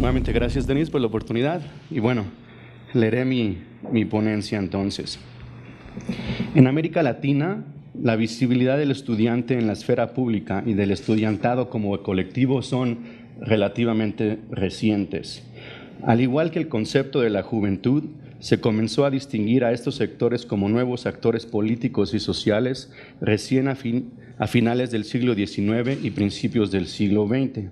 Nuevamente, gracias, Denise, por la oportunidad. Y bueno, leeré mi ponencia entonces. En América Latina, la visibilidad del estudiante en la esfera pública y del estudiantado como colectivo son relativamente recientes. Al igual que el concepto de la juventud, se comenzó a distinguir a estos sectores como nuevos actores políticos y sociales recién a finales del siglo XIX y principios del siglo XX.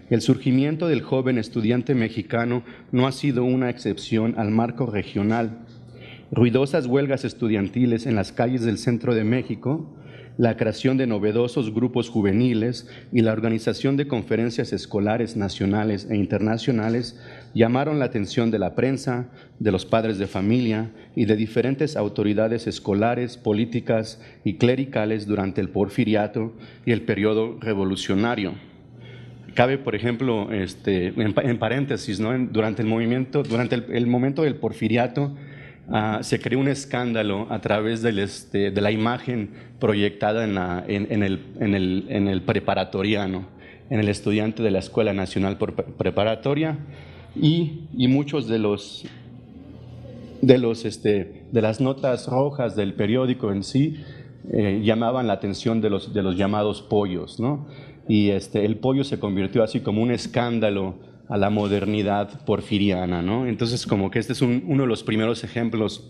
El surgimiento del joven estudiante mexicano no ha sido una excepción al marco regional. Ruidosas huelgas estudiantiles en las calles del centro de México, la creación de novedosos grupos juveniles y la organización de conferencias escolares nacionales e internacionales llamaron la atención de la prensa, de los padres de familia y de diferentes autoridades escolares, políticas y clericales durante el Porfiriato y el periodo revolucionario. Cabe, por ejemplo, en paréntesis, ¿no? Durante el momento del Porfiriato, se creó un escándalo a través de la imagen proyectada en el preparatoriano, en el estudiante de la Escuela Nacional Preparatoria, y muchos de las notas rojas del periódico en sí llamaban la atención de los llamados pollos, ¿no? Y el pollo se convirtió así como un escándalo a la modernidad porfiriana, ¿no? Entonces, como que este es uno de los primeros ejemplos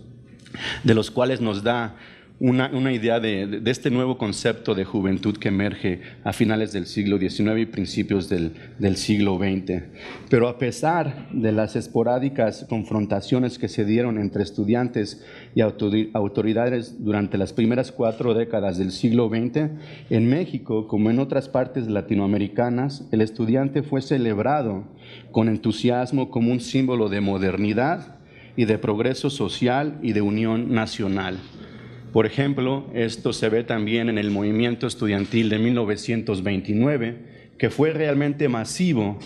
de los cuales nos da una idea de este nuevo concepto de juventud que emerge a finales del siglo XIX y principios del siglo XX. Pero a pesar de las esporádicas confrontaciones que se dieron entre estudiantes y autoridades durante las primeras 4 décadas del siglo XX, en México, como en otras partes latinoamericanas, el estudiante fue celebrado con entusiasmo como un símbolo de modernidad y de progreso social y de unión nacional. Por ejemplo, esto se ve también en el movimiento estudiantil de 1929, que fue realmente masivo,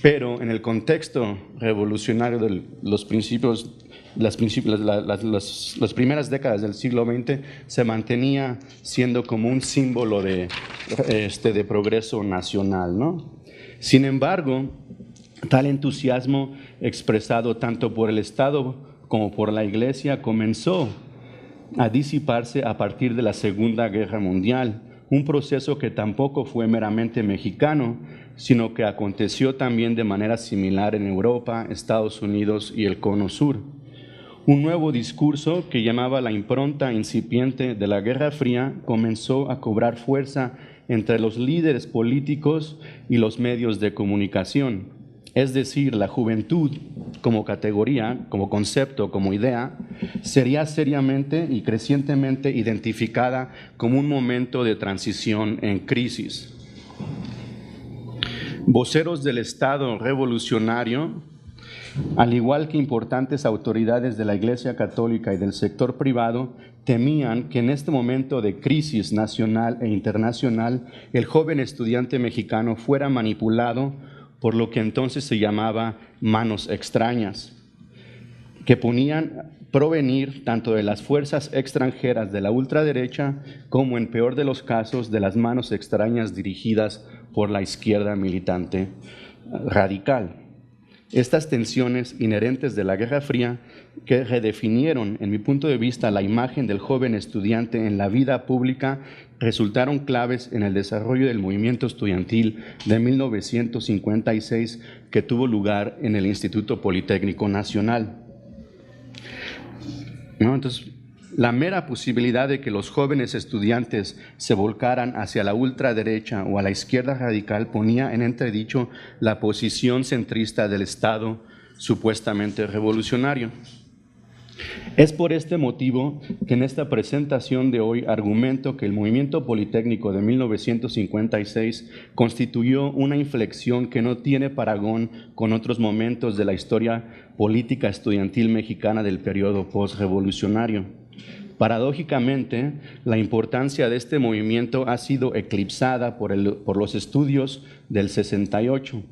pero en el contexto revolucionario de los principios, las primeras décadas del siglo XX, se mantenía siendo como un símbolo de progreso nacional, ¿no? Sin embargo, tal entusiasmo expresado tanto por el Estado como por la Iglesia comenzó a disiparse a partir de la Segunda Guerra Mundial, un proceso que tampoco fue meramente mexicano, sino que aconteció también de manera similar en Europa, Estados Unidos y el Cono Sur. Un nuevo discurso que llamaba la impronta incipiente de la Guerra Fría comenzó a cobrar fuerza entre los líderes políticos y los medios de comunicación. Es decir, la juventud como categoría, como concepto, como idea, sería seriamente y crecientemente identificada como un momento de transición en crisis. Voceros del Estado revolucionario, al igual que importantes autoridades de la Iglesia Católica y del sector privado, temían que en este momento de crisis nacional e internacional, el joven estudiante mexicano fuera manipulado por lo que entonces se llamaba manos extrañas, que ponían provenir tanto de las fuerzas extranjeras de la ultraderecha como, en peor de los casos, de las manos extrañas dirigidas por la izquierda militante radical. Estas tensiones inherentes de la Guerra Fría, que redefinieron, en mi punto de vista, la imagen del joven estudiante en la vida pública, resultaron claves en el desarrollo del movimiento estudiantil de 1956 que tuvo lugar en el Instituto Politécnico Nacional. ¿No? Entonces, la mera posibilidad de que los jóvenes estudiantes se volcaran hacia la ultraderecha o a la izquierda radical ponía en entredicho la posición centrista del Estado supuestamente revolucionario. Es por este motivo que en esta presentación de hoy argumento que el movimiento politécnico de 1956 constituyó una inflexión que no tiene parangón con otros momentos de la historia política estudiantil mexicana del periodo postrevolucionario. Paradójicamente, la importancia de este movimiento ha sido eclipsada por los estudios del 68.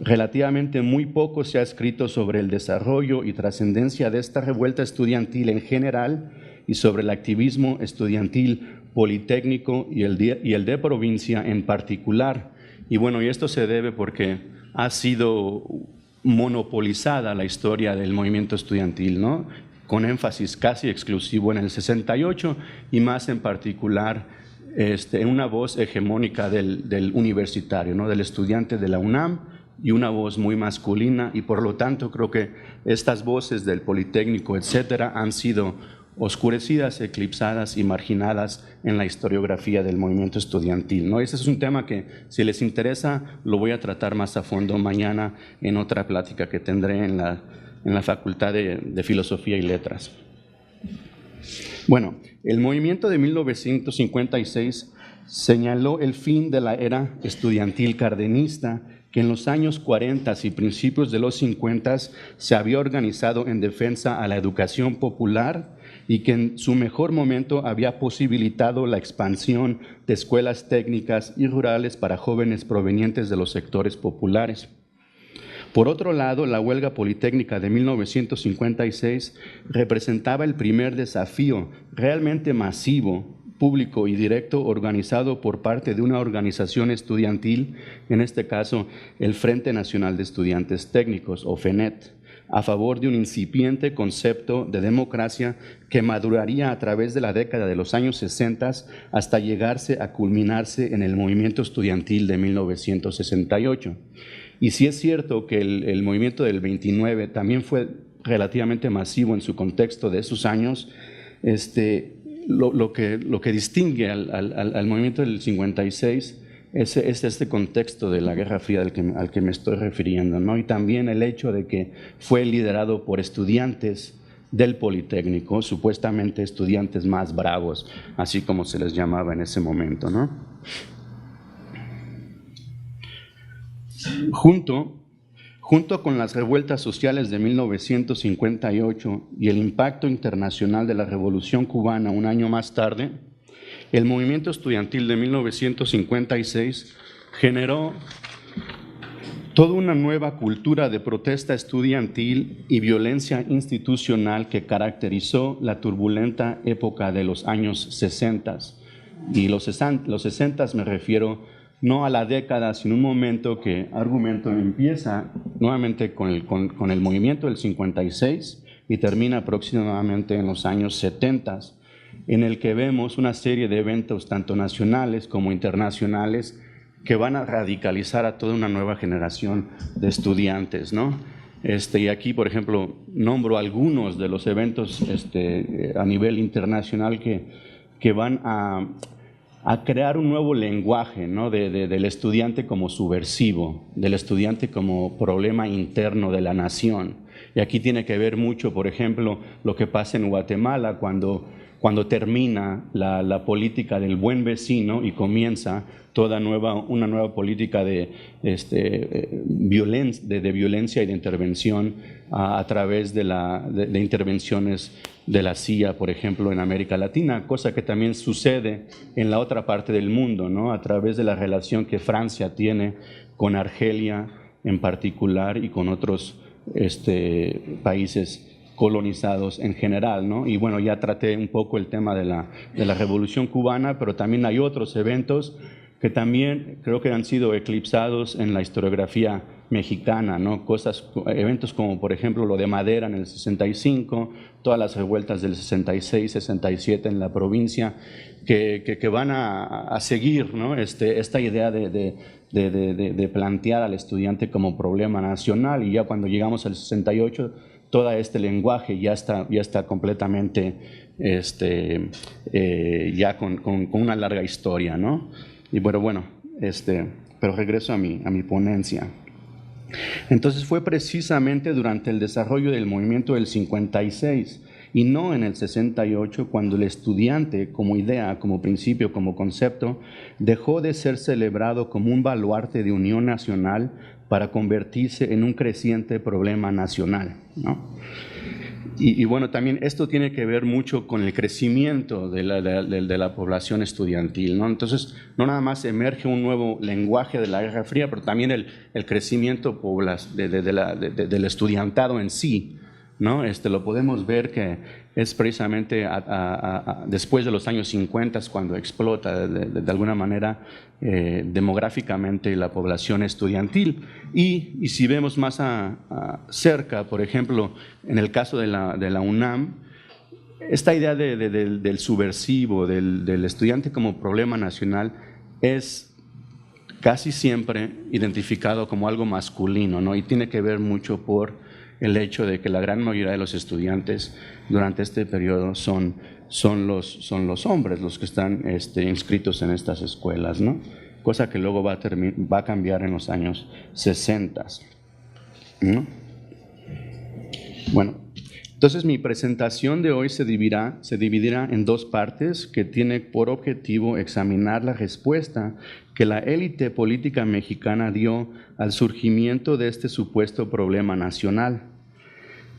Relativamente muy poco se ha escrito sobre el desarrollo y trascendencia de esta revuelta estudiantil en general y sobre el activismo estudiantil politécnico y el de provincia en particular. Y bueno, y esto se debe porque ha sido monopolizada la historia del movimiento estudiantil, ¿no? Con énfasis casi exclusivo en el 68 y más en particular en una voz hegemónica del universitario, ¿no? Del estudiante de la UNAM, y una voz muy masculina, y por lo tanto creo que estas voces del Politécnico, etcétera, han sido oscurecidas, eclipsadas y marginadas en la historiografía del movimiento estudiantil, ¿no? Ese es un tema que, si les interesa, lo voy a tratar más a fondo mañana en otra plática que tendré en la Facultad de Filosofía y Letras. Bueno, el movimiento de 1956 señaló el fin de la era estudiantil cardenista, que en los años 40 y principios de los 50 se había organizado en defensa a la educación popular y que en su mejor momento había posibilitado la expansión de escuelas técnicas y rurales para jóvenes provenientes de los sectores populares. Por otro lado, la huelga politécnica de 1956 representaba el primer desafío realmente masivo, público y directo, organizado por parte de una organización estudiantil, en este caso el Frente Nacional de Estudiantes Técnicos, o FENET, a favor de un incipiente concepto de democracia que maduraría a través de la década de los años 60 hasta llegarse a culminarse en el movimiento estudiantil de 1968. Y sí es cierto que el movimiento del 29 también fue relativamente masivo en su contexto de esos años, lo que distingue al movimiento del 56 es este contexto de la Guerra Fría al que me estoy refiriendo, ¿no? Y también el hecho de que fue liderado por estudiantes del Politécnico, supuestamente estudiantes más bravos, así como se les llamaba en ese momento, ¿no? Junto con las revueltas sociales de 1958 y el impacto internacional de la Revolución Cubana un año más tarde, el movimiento estudiantil de 1956 generó toda una nueva cultura de protesta estudiantil y violencia institucional que caracterizó la turbulenta época de los años 60. Y los 60 me refiero no a la década, sino un momento que, argumento, empieza nuevamente con el movimiento del 56 y termina aproximadamente en los años 70, en el que vemos una serie de eventos tanto nacionales como internacionales que van a radicalizar a toda una nueva generación de estudiantes, ¿no? Y aquí, por ejemplo, nombro algunos de los eventos a nivel internacional que van a crear un nuevo lenguaje, ¿no? del estudiante como subversivo, del estudiante como problema interno de la nación. Y aquí tiene que ver mucho, por ejemplo, lo que pasa en Guatemala cuando termina la política del buen vecino y comienza una nueva política de violencia y de intervención a través de intervenciones de la CIA, por ejemplo, en América Latina, cosa que también sucede en la otra parte del mundo, ¿no? A través de la relación que Francia tiene con Argelia en particular y con otros países colonizados en general, ¿no? Y bueno, ya traté un poco el tema de la Revolución Cubana, pero también hay otros eventos que también creo que han sido eclipsados en la historiografía mexicana, ¿no? Eventos como por ejemplo lo de Madera en el 65, todas las revueltas del 66, 67 en la provincia, que van a seguir, ¿no? Esta idea de plantear al estudiante como problema nacional, y ya cuando llegamos al 68 todo este lenguaje ya está completamente ya con una larga historia, ¿no? Y bueno, pero regreso a mi ponencia. Entonces fue precisamente durante el desarrollo del movimiento del 56 y no en el 68 cuando el estudiante como idea, como principio, como concepto, dejó de ser celebrado como un baluarte de unión nacional para convertirse en un creciente problema nacional, ¿no? Y bueno, también esto tiene que ver mucho con el crecimiento de la población estudiantil, ¿no? Entonces, no nada más emerge un nuevo lenguaje de la Guerra Fría, pero también el crecimiento del estudiantado en sí, ¿no? Lo podemos ver que es precisamente después de los años 50 cuando explota de alguna manera demográficamente la población estudiantil. Y si vemos más cerca, por ejemplo, en el caso de la UNAM, esta idea del subversivo, del estudiante como problema nacional, es casi siempre identificado como algo masculino, ¿no? Y tiene que ver mucho por el hecho de que la gran mayoría de los estudiantes durante este periodo son los hombres los que están inscritos en estas escuelas, ¿no? Cosa que luego va a cambiar en los años 60, ¿no? Bueno, entonces mi presentación de hoy se dividirá en dos partes que tiene por objetivo examinar la respuesta que la élite política mexicana dio al surgimiento de este supuesto problema nacional.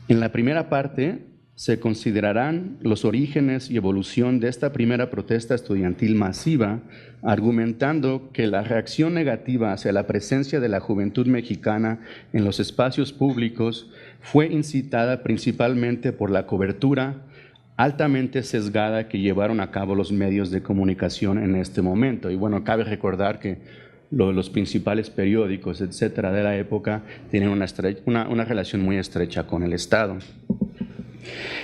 En la primera parte se considerarán los orígenes y evolución de esta primera protesta estudiantil masiva, argumentando que la reacción negativa hacia la presencia de la juventud mexicana en los espacios públicos fue incitada principalmente por la cobertura altamente sesgada que llevaron a cabo los medios de comunicación en este momento. Y bueno, cabe recordar que los principales periódicos, etcétera, de la época tienen una relación muy estrecha con el Estado.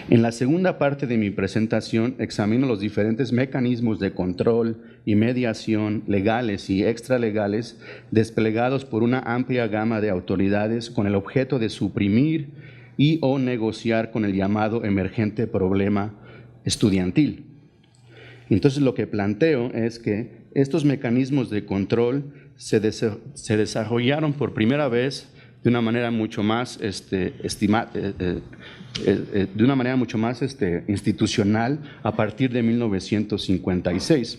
En la segunda parte de mi presentación examino los diferentes mecanismos de control y mediación legales y extralegales desplegados por una amplia gama de autoridades con el objeto de suprimir y o negociar con el llamado emergente problema estudiantil. Entonces lo que planteo es que estos mecanismos de control se desarrollaron por primera vez de una manera mucho más institucional a partir de 1956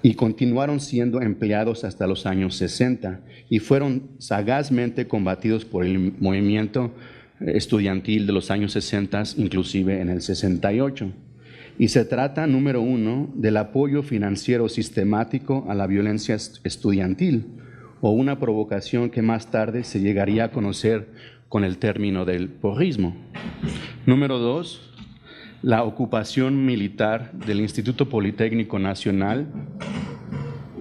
y continuaron siendo empleados hasta los años 60 y fueron sagazmente combatidos por el movimiento estudiantil de los años 60, inclusive en el 68. Y se trata, número uno, del apoyo financiero sistemático a la violencia estudiantil, o una provocación que más tarde se llegaría a conocer con el término del porrismo. Número dos, la ocupación militar del Instituto Politécnico Nacional.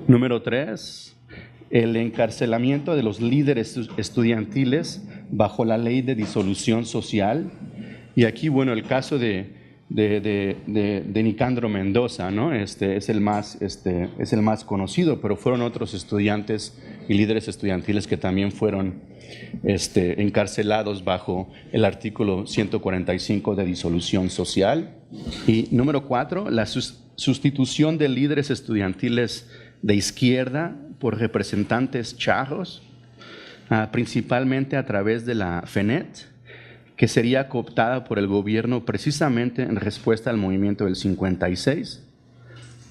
Número tres, el encarcelamiento de los líderes estudiantiles bajo la ley de disolución social. Y aquí, bueno, el caso de Nicandro Mendoza, ¿no? es el más conocido, pero fueron otros estudiantes y líderes estudiantiles que también fueron encarcelados bajo el artículo 145 de disolución social. Y número cuatro, la sustitución de líderes estudiantiles de izquierda por representantes charros, principalmente a través de la FENET, que sería cooptada por el gobierno precisamente en respuesta al movimiento del 56.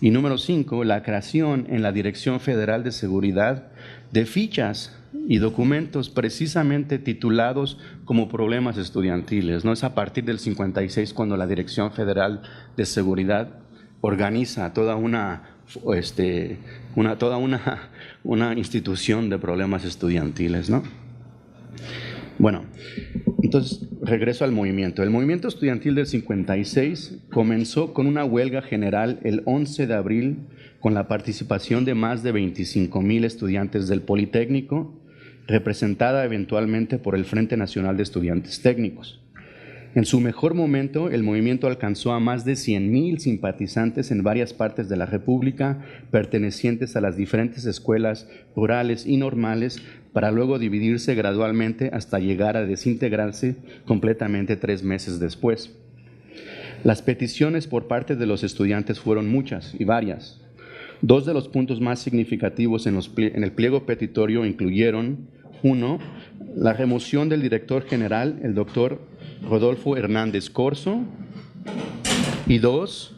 Y número 5, la creación en la Dirección Federal de Seguridad de fichas y documentos precisamente titulados como problemas estudiantiles, ¿no? Es a partir del 56 cuando la Dirección Federal de Seguridad organiza toda una institución de problemas estudiantiles, ¿no? Bueno, entonces regreso al movimiento. El movimiento estudiantil del 56 comenzó con una huelga general el 11 de abril con la participación de más de 25,000 estudiantes del Politécnico, representada eventualmente por el Frente Nacional de Estudiantes Técnicos. En su mejor momento, el movimiento alcanzó a más de 100,000 simpatizantes en varias partes de la República, pertenecientes a las diferentes escuelas rurales y normales, para luego dividirse gradualmente hasta llegar a desintegrarse completamente 3 meses después. Las peticiones por parte de los estudiantes fueron muchas y varias. 2 de los puntos más significativos en el pliego petitorio incluyeron: 1, la remoción del director general, el doctor Rodolfo Hernández Corzo, y 2,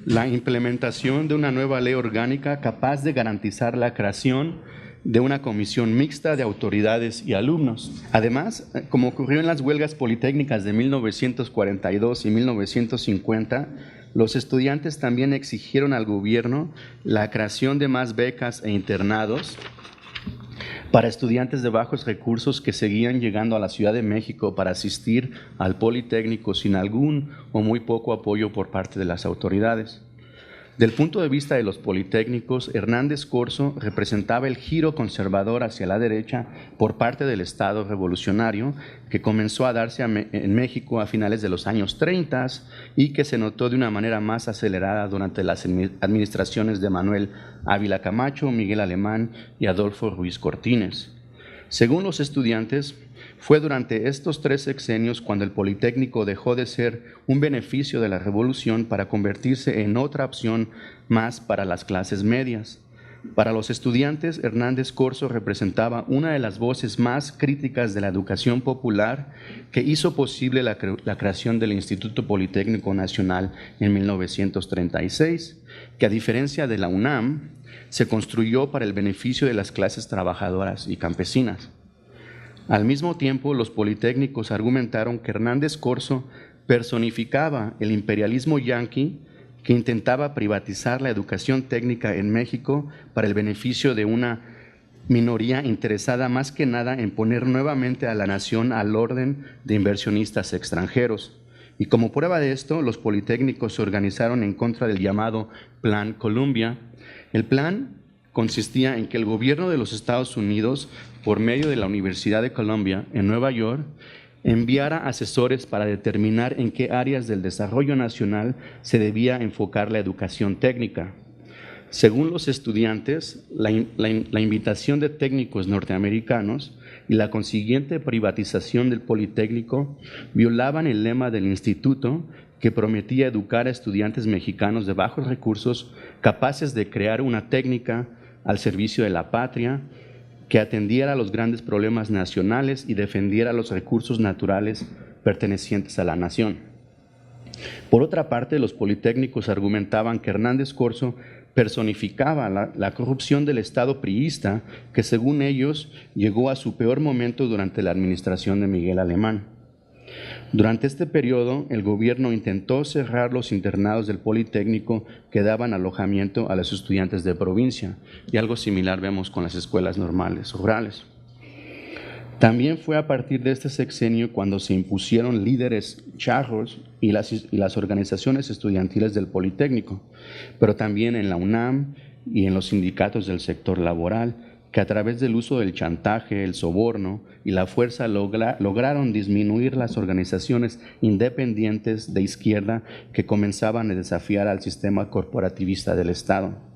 la implementación de una nueva ley orgánica capaz de garantizar la creación de una comisión mixta de autoridades y alumnos. Además, como ocurrió en las huelgas politécnicas de 1942 y 1950, los estudiantes también exigieron al gobierno la creación de más becas e internados, para estudiantes de bajos recursos que seguían llegando a la Ciudad de México para asistir al Politécnico sin algún o muy poco apoyo por parte de las autoridades. Del punto de vista de los politécnicos, Hernández Corzo representaba el giro conservador hacia la derecha por parte del Estado revolucionario que comenzó a darse en México a finales de los años 30 y que se notó de una manera más acelerada durante las administraciones de Manuel Ávila Camacho, Miguel Alemán y Adolfo Ruiz Cortines. Según los estudiantes, fue durante estos 3 sexenios cuando el Politécnico dejó de ser un beneficio de la Revolución para convertirse en otra opción más para las clases medias. Para los estudiantes, Hernández Corzo representaba una de las voces más críticas de la educación popular que hizo posible la creación del Instituto Politécnico Nacional en 1936, que a diferencia de la UNAM, se construyó para el beneficio de las clases trabajadoras y campesinas. Al mismo tiempo, los politécnicos argumentaron que Hernández Corzo personificaba el imperialismo yanqui que intentaba privatizar la educación técnica en México para el beneficio de una minoría interesada más que nada en poner nuevamente a la nación al orden de inversionistas extranjeros. Y como prueba de esto, los politécnicos se organizaron en contra del llamado Plan Columbia. El plan consistía en que el gobierno de los Estados Unidos, por medio de la Universidad de Columbia en Nueva York, enviara asesores para determinar en qué áreas del desarrollo nacional se debía enfocar la educación técnica. Según los estudiantes, la invitación de técnicos norteamericanos y la consiguiente privatización del Politécnico violaban el lema del instituto que prometía educar a estudiantes mexicanos de bajos recursos capaces de crear una técnica al servicio de la patria, que atendiera a los grandes problemas nacionales y defendiera los recursos naturales pertenecientes a la nación. Por otra parte, los politécnicos argumentaban que Hernández Corzo personificaba la corrupción del Estado priista, que según ellos llegó a su peor momento durante la administración de Miguel Alemán. Durante este periodo, el gobierno intentó cerrar los internados del Politécnico que daban alojamiento a los estudiantes de provincia, y algo similar vemos con las escuelas normales rurales. También fue a partir de este sexenio cuando se impusieron líderes charros y las organizaciones estudiantiles del Politécnico, pero también en la UNAM y en los sindicatos del sector laboral, que a través del uso del chantaje, el soborno y la fuerza lograron disminuir las organizaciones independientes de izquierda que comenzaban a desafiar al sistema corporativista del Estado.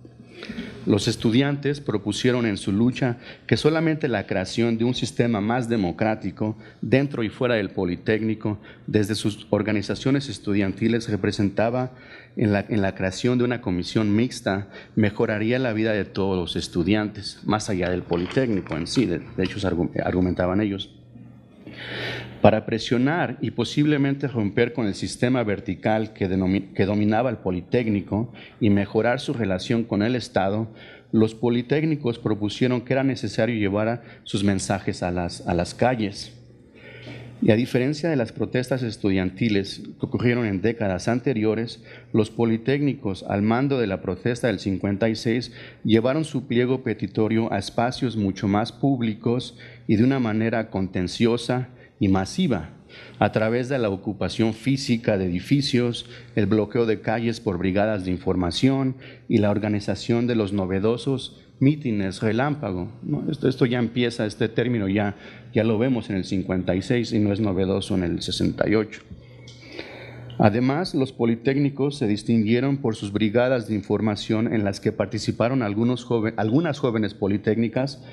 Los estudiantes propusieron en su lucha que solamente la creación de un sistema más democrático dentro y fuera del Politécnico, desde sus organizaciones estudiantiles, representaba en la creación de una comisión mixta, mejoraría la vida de todos los estudiantes, más allá del Politécnico en sí, de hecho argumentaban ellos. Para presionar y posiblemente romper con el sistema vertical que dominaba el Politécnico y mejorar su relación con el Estado, los politécnicos propusieron que era necesario llevar sus mensajes a las calles. Y a diferencia de las protestas estudiantiles que ocurrieron en décadas anteriores, los politécnicos, al mando de la protesta del 56, llevaron su pliego petitorio a espacios mucho más públicos y de una manera contenciosa y masiva, a través de la ocupación física de edificios, el bloqueo de calles por brigadas de información y la organización de los novedosos mítines relámpago, ¿no? Esto ya empieza, este término ya lo vemos en el 56 y no es novedoso en el 68. Además, los politécnicos se distinguieron por sus brigadas de información en las que participaron algunas jóvenes politécnicas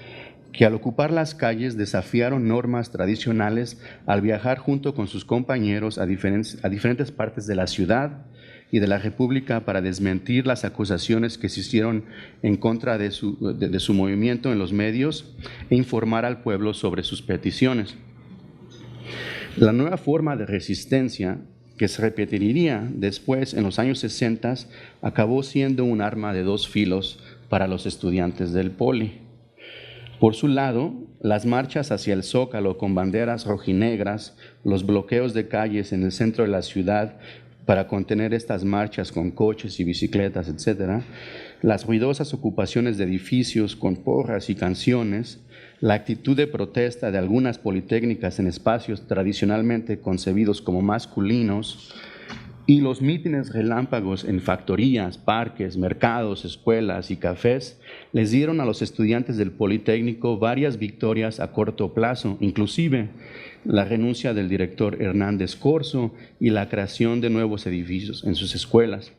que al ocupar las calles desafiaron normas tradicionales al viajar junto con sus compañeros a diferentes partes de la ciudad y de la República para desmentir las acusaciones que se hicieron en contra de su movimiento en los medios e informar al pueblo sobre sus peticiones. La nueva forma de resistencia, que se repetiría después en los años 60, acabó siendo un arma de dos filos para los estudiantes del Poli. Por su lado, las marchas hacia el Zócalo con banderas rojinegras, los bloqueos de calles en el centro de la ciudad para contener estas marchas con coches y bicicletas, etc., las ruidosas ocupaciones de edificios con porras y canciones, la actitud de protesta de algunas politécnicas en espacios tradicionalmente concebidos como masculinos y los mítines relámpagos en factorías, parques, mercados, escuelas y cafés les dieron a los estudiantes del Politécnico varias victorias a corto plazo, inclusive la renuncia del director Hernández Corzo y la creación de nuevos edificios en sus escuelas.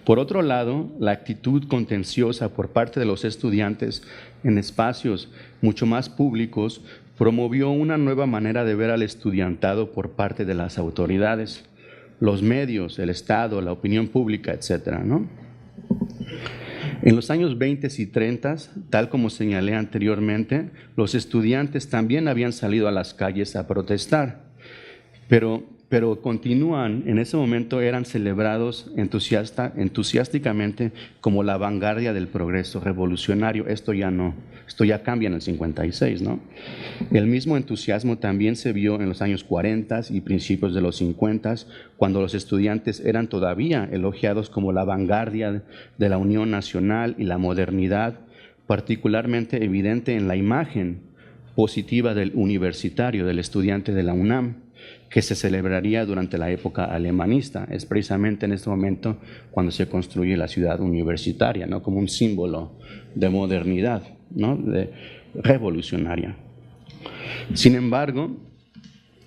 Por otro lado, la actitud contenciosa por parte de los estudiantes en espacios mucho más públicos promovió una nueva manera de ver al estudiantado por parte de las autoridades, los medios, el Estado, la opinión pública, etcétera, ¿no? En los años 20 y 30, tal como señalé anteriormente, los estudiantes también habían salido a las calles a protestar, pero continúan, en ese momento eran celebrados entusiásticamente como la vanguardia del progreso revolucionario. Esto ya cambia en el 56, ¿no? El mismo entusiasmo también se vio en los años 40 y principios de los 50, cuando los estudiantes eran todavía elogiados como la vanguardia de la Unión Nacional y la modernidad, particularmente evidente en la imagen positiva del universitario, del estudiante de la UNAM, que se celebraría durante la época alemanista. Es precisamente en este momento cuando se construye la ciudad universitaria, ¿no? Como un símbolo de modernidad, ¿no? Revolucionaria. Sin embargo,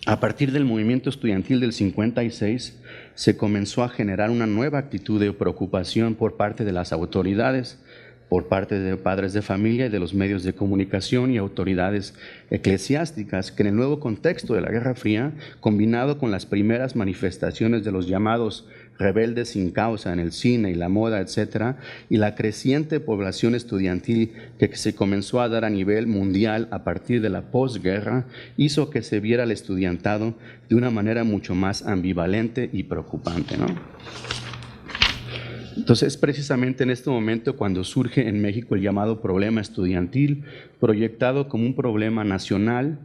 a partir del movimiento estudiantil del 56, se comenzó a generar una nueva actitud de preocupación por parte de las autoridades, por parte de padres de familia y de los medios de comunicación y autoridades eclesiásticas, que en el nuevo contexto de la Guerra Fría, combinado con las primeras manifestaciones de los llamados rebeldes sin causa en el cine y la moda, etcétera, y la creciente población estudiantil que se comenzó a dar a nivel mundial a partir de la posguerra, hizo que se viera al estudiantado de una manera mucho más ambivalente y preocupante, ¿no? Entonces, es precisamente en este momento cuando surge en México el llamado problema estudiantil, proyectado como un problema nacional,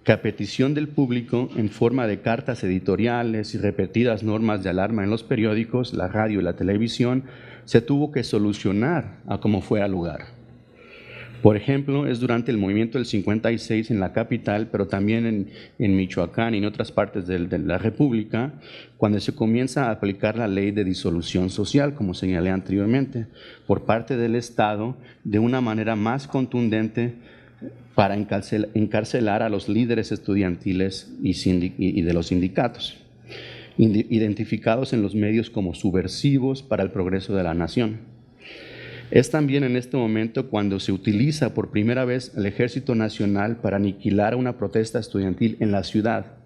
que a petición del público, en forma de cartas editoriales y repetidas normas de alarma en los periódicos, la radio y la televisión, se tuvo que solucionar a como fuera lugar. Por ejemplo, es durante el movimiento del 56 en la capital, pero también en Michoacán y en otras partes de la República, cuando se comienza a aplicar la ley de disolución social, como señalé anteriormente, por parte del Estado, de una manera más contundente para encarcelar a los líderes estudiantiles y de los sindicatos, identificados en los medios como subversivos para el progreso de la nación. Es también en este momento cuando se utiliza por primera vez el Ejército Nacional para aniquilar una protesta estudiantil en la ciudad,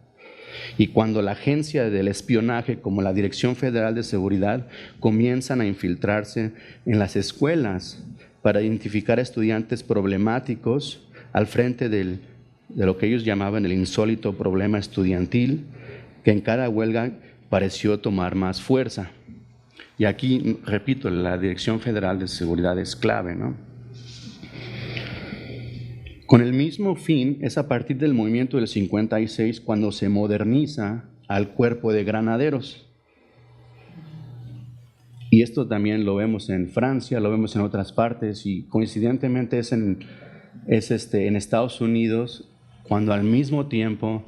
y cuando la agencia del espionaje, como la Dirección Federal de Seguridad, comienzan a infiltrarse en las escuelas para identificar a estudiantes problemáticos al frente de lo que ellos llamaban el insólito problema estudiantil, que en cada huelga pareció tomar más fuerza. Y aquí, repito, la Dirección Federal de Seguridad es clave, ¿no? Con el mismo fin, es a partir del movimiento del 56 cuando se moderniza al cuerpo de granaderos. Y esto también lo vemos en Francia, lo vemos en otras partes, y coincidentemente es en Estados Unidos cuando al mismo tiempo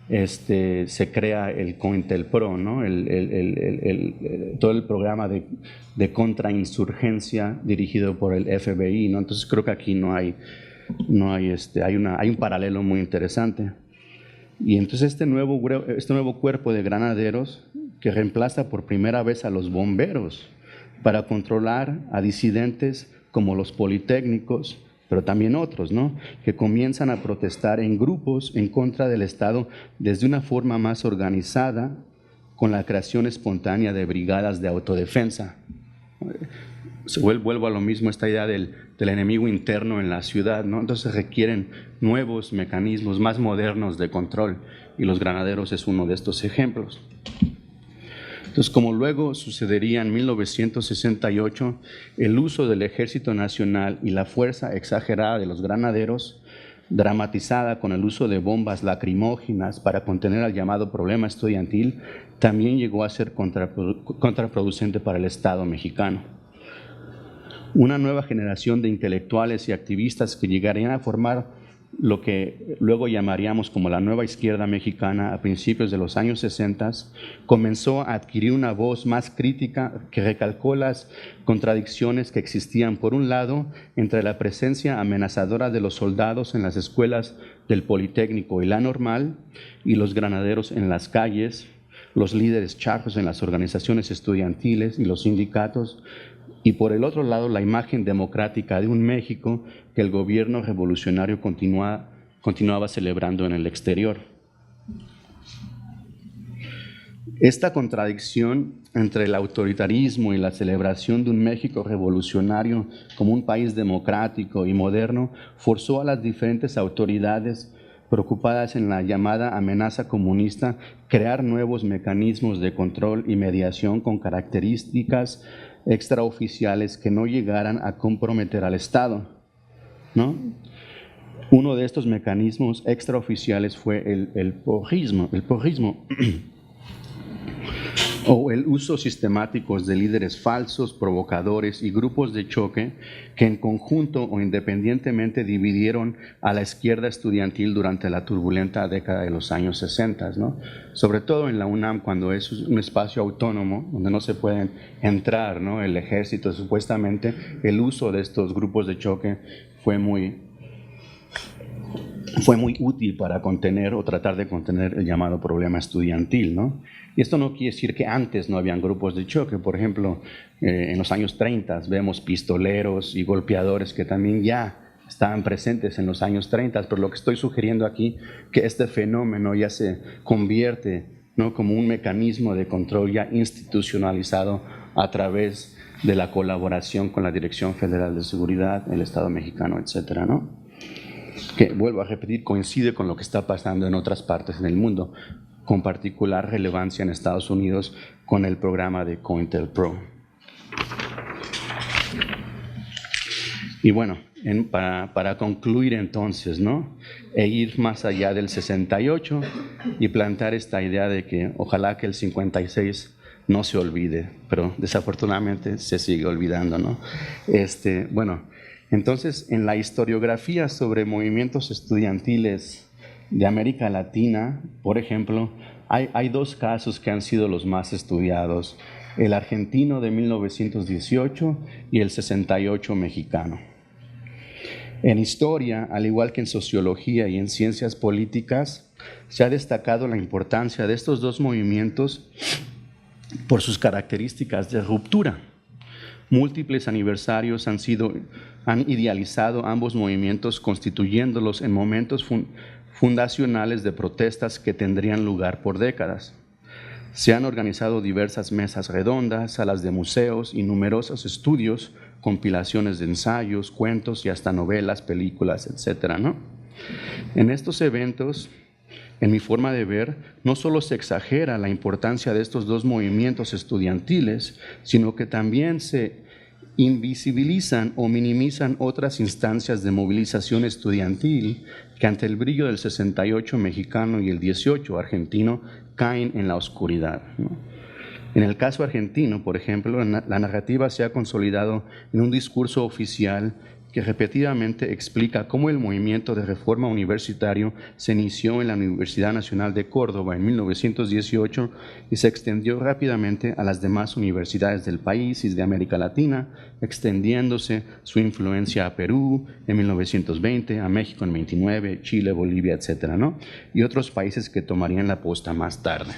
se crea el COINTELPRO, ¿no? Todo el programa de contrainsurgencia dirigido por el FBI, ¿no? Entonces creo que aquí hay un paralelo muy interesante. Y entonces este nuevo cuerpo de granaderos que reemplaza por primera vez a los bomberos para controlar a disidentes como los politécnicos, pero también otros, ¿no? Que comienzan a protestar en grupos en contra del Estado desde una forma más organizada, con la creación espontánea de brigadas de autodefensa. Vuelvo a lo mismo, esta idea del enemigo interno en la ciudad, ¿no? Entonces requieren nuevos mecanismos más modernos de control, y los granaderos es uno de estos ejemplos. Entonces, como luego sucedería en 1968, el uso del Ejército Nacional y la fuerza exagerada de los granaderos, dramatizada con el uso de bombas lacrimógenas para contener al llamado problema estudiantil, también llegó a ser contraproducente para el Estado mexicano. Una nueva generación de intelectuales y activistas que llegarían a formar lo que luego llamaríamos como la nueva izquierda mexicana a principios de los años 60, comenzó a adquirir una voz más crítica que recalcó las contradicciones que existían, por un lado, entre la presencia amenazadora de los soldados en las escuelas del Politécnico y la Normal, y los granaderos en las calles, los líderes charros en las organizaciones estudiantiles y los sindicatos, y por el otro lado la imagen democrática de un México que el gobierno revolucionario continuaba celebrando en el exterior. Esta contradicción entre el autoritarismo y la celebración de un México revolucionario como un país democrático y moderno forzó a las diferentes autoridades preocupadas en la llamada amenaza comunista crear nuevos mecanismos de control y mediación con características extraoficiales que no llegaran a comprometer al Estado, ¿no? Uno de estos mecanismos extraoficiales fue el porrismo o el uso sistemático de líderes falsos, provocadores y grupos de choque que en conjunto o independientemente dividieron a la izquierda estudiantil durante la turbulenta década de los años 60, ¿no? Sobre todo en la UNAM, cuando es un espacio autónomo, donde no se pueden entrar, ¿no? El ejército, supuestamente el uso de estos grupos de choque fue muy útil para contener o tratar de contener el llamado problema estudiantil, ¿no? Y esto no quiere decir que antes no habían grupos de choque. Por ejemplo, en los años 30 vemos pistoleros y golpeadores que también ya estaban presentes en los años 30, pero lo que estoy sugiriendo aquí que este fenómeno ya se convierte, ¿no?, como un mecanismo de control ya institucionalizado a través de la colaboración con la Dirección Federal de Seguridad, el Estado mexicano, etcétera, ¿no? Que, vuelvo a repetir, coincide con lo que está pasando en otras partes en el mundo, con particular relevancia en Estados Unidos con el programa de COINTELPRO. Y bueno, para concluir entonces, ¿no?, e ir más allá del 68 y plantear esta idea de que ojalá que el 56 no se olvide, pero desafortunadamente se sigue olvidando, ¿no? Bueno, entonces en la historiografía sobre movimientos estudiantiles de América Latina, por ejemplo, hay dos casos que han sido los más estudiados: el argentino de 1918 y el 68 mexicano. En historia, al igual que en sociología y en ciencias políticas, se ha destacado la importancia de estos dos movimientos por sus características de ruptura. Múltiples aniversarios han idealizado ambos movimientos, constituyéndolos en momentos fundacionales de protestas que tendrían lugar por décadas. Se han organizado diversas mesas redondas, salas de museos y numerosos estudios, compilaciones de ensayos, cuentos y hasta novelas, películas, etcétera, ¿no? En estos eventos, en mi forma de ver, no solo se exagera la importancia de estos dos movimientos estudiantiles, sino que también se invisibilizan o minimizan otras instancias de movilización estudiantil que ante el brillo del 68 mexicano y el 18 argentino caen en la oscuridad, ¿no? En el caso argentino, por ejemplo, la narrativa se ha consolidado en un discurso oficial que repetidamente explica cómo el movimiento de reforma universitario se inició en la Universidad Nacional de Córdoba en 1918 y se extendió rápidamente a las demás universidades del país y de América Latina, extendiéndose su influencia a Perú en 1920, a México en 29, Chile, Bolivia, etcétera, ¿no?, y otros países que tomarían la posta más tarde.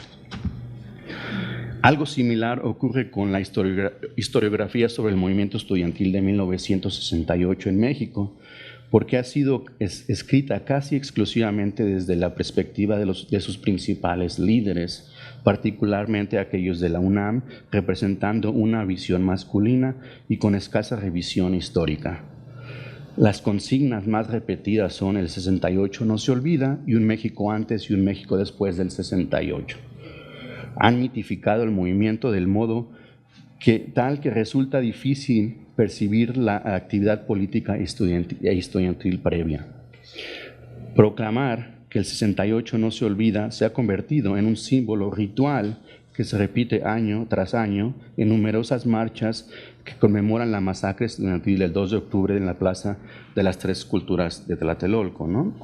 Algo similar ocurre con la historiografía sobre el movimiento estudiantil de 1968 en México, porque ha sido escrita casi exclusivamente desde la perspectiva de sus principales líderes, particularmente aquellos de la UNAM, representando una visión masculina y con escasa revisión histórica. Las consignas más repetidas son el 68 no se olvida y un México antes y un México después del 68. Han mitificado el movimiento del modo tal que resulta difícil percibir la actividad política estudiantil previa. Proclamar que el 68 no se olvida se ha convertido en un símbolo ritual que se repite año tras año en numerosas marchas que conmemoran la masacre estudiantil del 2 de octubre en la Plaza de las Tres Culturas de Tlatelolco, ¿no?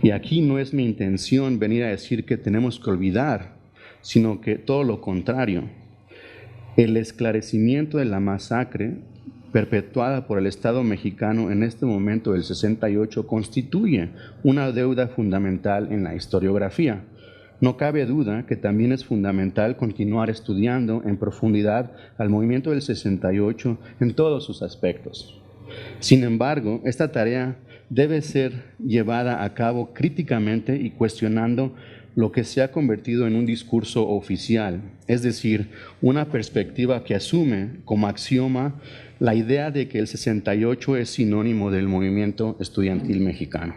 Y aquí no es mi intención venir a decir que tenemos que olvidar, sino que todo lo contrario. El esclarecimiento de la masacre perpetuada por el Estado mexicano en este momento del 68 constituye una deuda fundamental en la historiografía. No cabe duda que también es fundamental continuar estudiando en profundidad al movimiento del 68 en todos sus aspectos. Sin embargo, esta tarea debe ser llevada a cabo críticamente y cuestionando lo que se ha convertido en un discurso oficial, es decir, una perspectiva que asume como axioma la idea de que el 68 es sinónimo del movimiento estudiantil mexicano.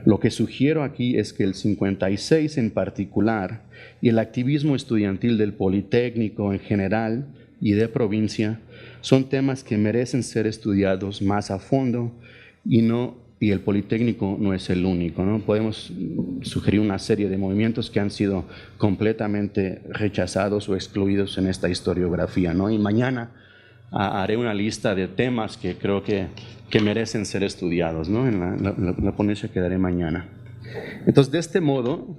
Lo que sugiero aquí es que el 56 en particular y el activismo estudiantil del Politécnico en general y de provincia son temas que merecen ser estudiados más a fondo y el Politécnico no es el único, ¿no? Podemos sugerir una serie de movimientos que han sido completamente rechazados o excluidos en esta historiografía, ¿no? Y mañana haré una lista de temas que creo que merecen ser estudiados, ¿no? En la ponencia que daré mañana. Entonces, de este modo,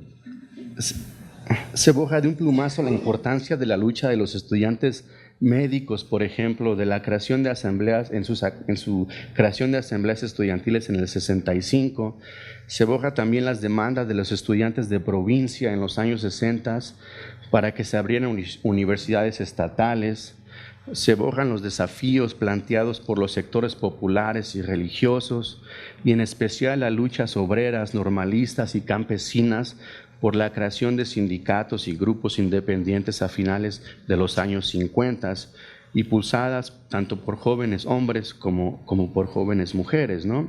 se borra de un plumazo la importancia de la lucha de los estudiantes médicos, por ejemplo, de la creación de asambleas, en su creación de asambleas estudiantiles en el 65, se borra también las demandas de los estudiantes de provincia en los años 60 para que se abrieran universidades estatales, se borran los desafíos planteados por los sectores populares y religiosos, y en especial las luchas obreras, normalistas y campesinas por la creación de sindicatos y grupos independientes a finales de los años 50 y pulsadas tanto por jóvenes hombres como por jóvenes mujeres, ¿no?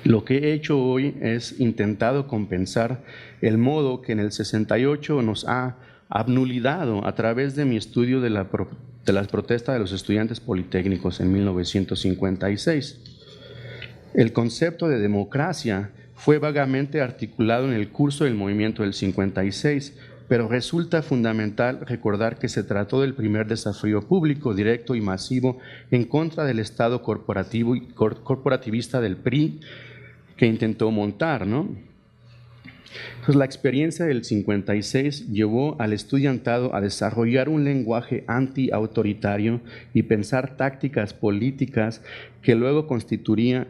Lo que he hecho hoy es intentado compensar el modo que en el 68 nos ha abnulidado a través de mi estudio de las protestas de los estudiantes politécnicos en 1956. El concepto de democracia fue vagamente articulado en el curso del movimiento del 56, pero resulta fundamental recordar que se trató del primer desafío público, directo y masivo en contra del Estado corporativista del PRI que intentó montar, ¿no? Entonces, la experiencia del 56 llevó al estudiantado a desarrollar un lenguaje anti-autoritario y pensar tácticas políticas que luego constituirían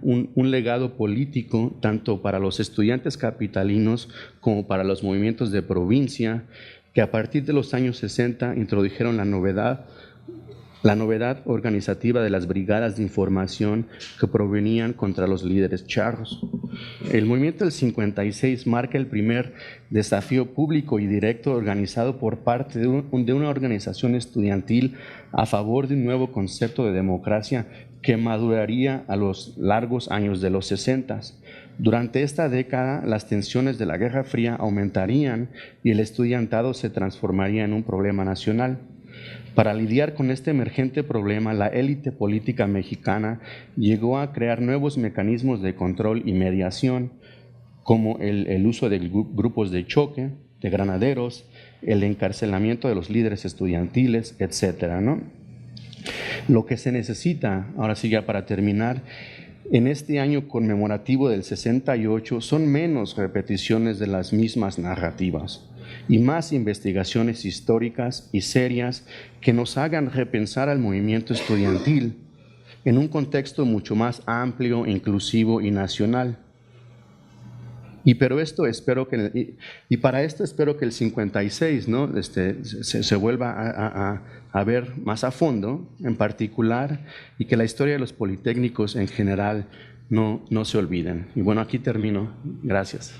un legado político tanto para los estudiantes capitalinos como para los movimientos de provincia, que a partir de los años 60 introdujeron la novedad organizativa de las brigadas de información que provenían contra los líderes charros. El movimiento del 56 marca el primer desafío público y directo organizado por parte de una organización estudiantil a favor de un nuevo concepto de democracia que maduraría a los largos años de los 60. Durante esta década, las tensiones de la Guerra Fría aumentarían y el estudiantado se transformaría en un problema nacional. Para lidiar con este emergente problema, la élite política mexicana llegó a crear nuevos mecanismos de control y mediación, como el uso de grupos de choque, de granaderos, el encarcelamiento de los líderes estudiantiles, etcétera, ¿no? Lo que se necesita, ahora sí ya para terminar, en este año conmemorativo del 68 son menos repeticiones de las mismas narrativas y más investigaciones históricas y serias que nos hagan repensar al movimiento estudiantil en un contexto mucho más amplio, inclusivo y nacional. Para esto espero que el 56, ¿no? se vuelva a ver más a fondo, en particular, y que la historia de los politécnicos en general no se olviden. Y bueno, aquí termino. Gracias.